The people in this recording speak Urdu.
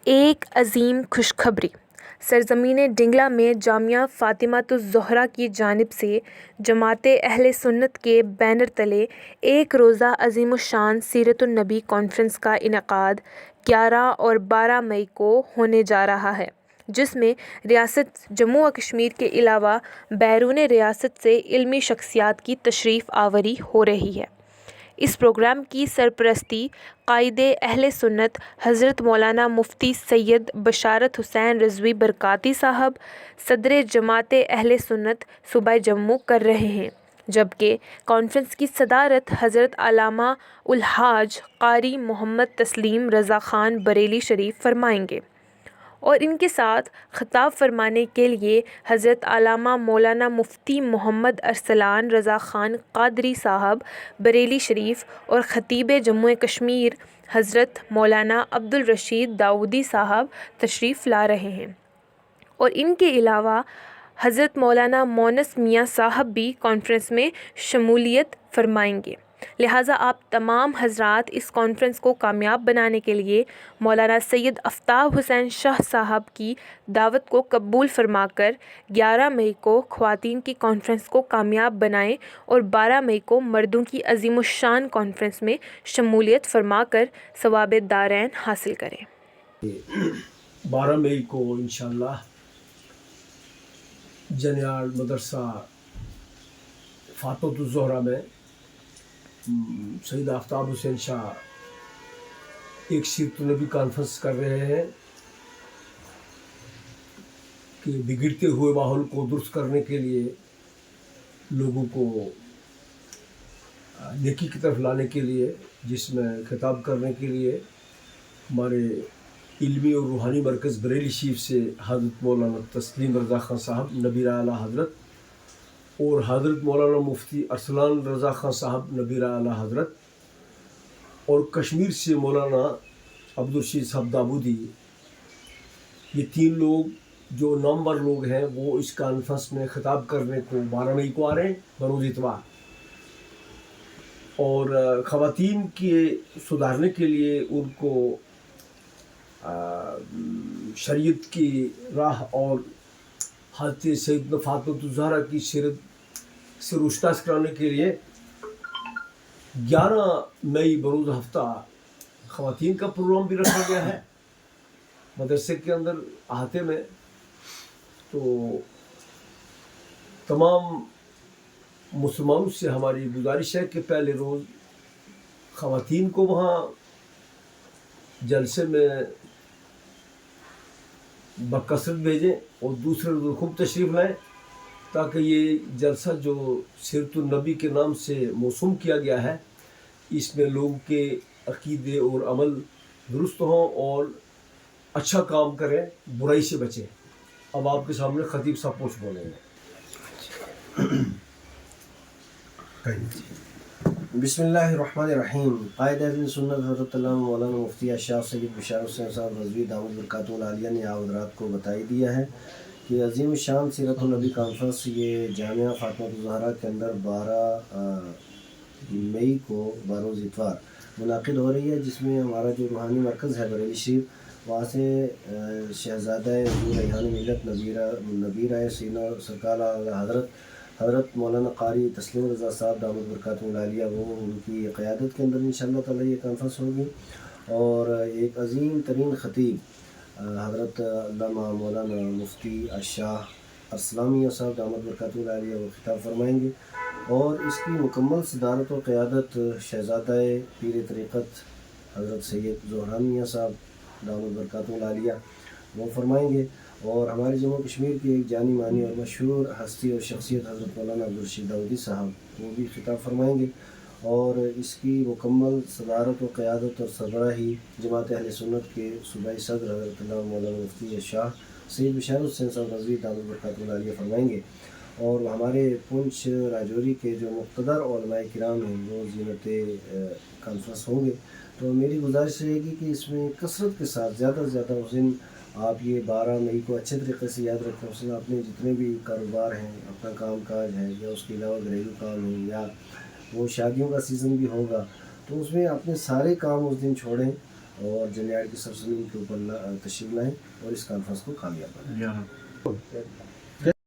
ایک عظیم خوشخبری سرزمین ڈنگلا میں جامعہ فاطمۃ الزہرا کی جانب سے جماعت اہل سنت کے بینر تلے ایک روزہ عظیم الشان سیرت النبی کانفرنس کا انعقاد 11 اور 12 مئی کو ہونے جا رہا ہے، جس میں ریاست جموں و کشمیر کے علاوہ بیرون ریاست سے علمی شخصیات کی تشریف آوری ہو رہی ہے۔ اس پروگرام کی سرپرستی قائد اہل سنت حضرت مولانا مفتی سید بشارت حسین رضوی برکاتی صاحب، صدر جماعت اہل سنت صوبہ جموں کر رہے ہیں، جبکہ کانفرنس کی صدارت حضرت علامہ الحاج قاری محمد تسلیم رضا خان بریلی شریف فرمائیں گے، اور ان کے ساتھ خطاب فرمانے کے لیے حضرت علامہ مولانا مفتی محمد ارسلان رضا خان قادری صاحب بریلی شریف اور خطیب جموں و کشمیر حضرت مولانا عبدالرشید داؤدی صاحب تشریف لا رہے ہیں، اور ان کے علاوہ حضرت مولانا مونس میاں صاحب بھی کانفرنس میں شمولیت فرمائیں گے۔ لہٰذا آپ تمام حضرات اس کانفرنس کو کامیاب بنانے کے لیے مولانا سید آفتاب حسین شاہ صاحب کی دعوت کو قبول فرما کر 11 مئی کو خواتین کی کانفرنس کو کامیاب بنائیں اور 12 مئی کو مردوں کی عظیم الشان کانفرنس میں شمولیت فرما کر ثواب دارین حاصل کریں۔ 12 مئی کو انشاءاللہ جنیال مدرسہ فاطمۃ الزہرا میں سید آفتاب حسین شاہ ایک سیرت النبی کانفرنس کر رہے ہیں کہ بگڑتے ہوئے ماحول کو درست کرنے کے لیے لوگوں کو نیکی کی طرف لانے کے لیے، جس میں خطاب کرنے کے لیے ہمارے علمی اور روحانی مرکز بریلی شریف سے حضرت مولانا تسلیم رضا خان صاحب نبیر اعلیٰ حضرت اور حضرت مولانا مفتی ارسلان رضا خان صاحب نبیر اعلیٰ حضرت اور کشمیر سے مولانا عبدالرشید صاحب داؤدی، یہ 3 لوگ جو نامور لوگ ہیں وہ اس کانفرنس میں خطاب کرنے کو 12 مئی کو آ رہے ہیں بروز اتوار، اور خواتین کے سدھارنے کے لیے ان کو شریعت کی راہ اور حضرت سیدنا فاطمۃ الزہرا کی سیرت سے روشناس کرانے کے لیے 11 مئی بروز ہفتہ خواتین کا پروگرام بھی رکھا گیا ہے مدرسے کے اندر احاطے میں۔ تو تمام مسلمانوں سے ہماری گزارش ہے کہ پہلے روز خواتین کو وہاں جلسے میں بکثرت بھیجیں اور دوسرے روز خوب تشریف لائیں، تاکہ یہ جلسہ جو سیرت النبی کے نام سے موسوم کیا گیا ہے اس میں لوگوں کے عقیدے اور عمل درست ہوں اور اچھا کام کریں، برائی سے بچیں۔ اب آپ کے سامنے خطیب صاحب پوچھ بولیں گے۔ بسم اللہ الرحمن الرحیم۔ قائد اہل سنت حضرت علامہ مولانا مفتی شاہ سید بشارت حسین صاحب رضوی دامت برکاتہ العالیہ نے آپ حضرات کو بتائی دیا ہے کہ عظیم شان سیرت النبی کانفرنس یہ جامعہ فاطمۃ الزہرا کے اندر 12 مئی کو بروز اتوار منعقد ہو رہی ہے، جس میں ہمارا جو روحانی مرکز ہے بریلی شریف، وہاں سے شہزادہ ریحان ملت نبیرہ سینہ سرکار حضرت مولانا قاری تسلیم رضا صاحب دامت برکاتہ العالیہ، وہ ان کی قیادت کے اندر انشاءاللہ تعالی یہ کانفرنس ہوگی، اور ایک عظیم ترین خطیب حضرت علامہ مولانا مفتی شاہ ارسلان صاحب دامت برکاتہ العالیہ وہ خطاب فرمائیں گے، اور اس کی مکمل صدارت و قیادت شہزادہ پیر طریقت حضرت سید زہران میاں صاحب دامت برکاتہ العالیہ وہ فرمائیں گے، اور ہمارے جموں کشمیر کے ایک جانی مانی اور مشہور ہستی اور شخصیت حضرت مولانا عبدالرشید داؤدی صاحب وہ بھی خطاب فرمائیں گے، اور اس کی مکمل صدارت و قیادت اور سربراہی جماعت اہل سنت کے صوبائی صدر حضرت علامہ مولانا مفتی شاہ سید بشارت حسین صاحب رضوی دامت برکاتہ العالیہ فرمائیں گے، اور ہمارے پونچھ راجوری کے جو مقتدر علماء کرام ہیں وہ زینت کانفرنس ہوں گے۔ تو میری گزارش رہے گی کہ اس میں کثرت کے ساتھ زیادہ سے زیادہ اس دن آپ یہ 12 مئی کو اچھے طریقے سے یاد رکھیں، اس میں اپنے جتنے بھی کاروبار ہیں، اپنا کام کاج ہے، یا اس کے علاوہ گھریلو کام ہے، یا وہ شادیوں کا سیزن بھی ہوگا، تو اس میں اپنے سارے کام اس دن چھوڑیں اور جنیاڑ کی سرزمین کے اوپر تشریف لائیں اور اس کانفرنس کو کامیاب بنائیں.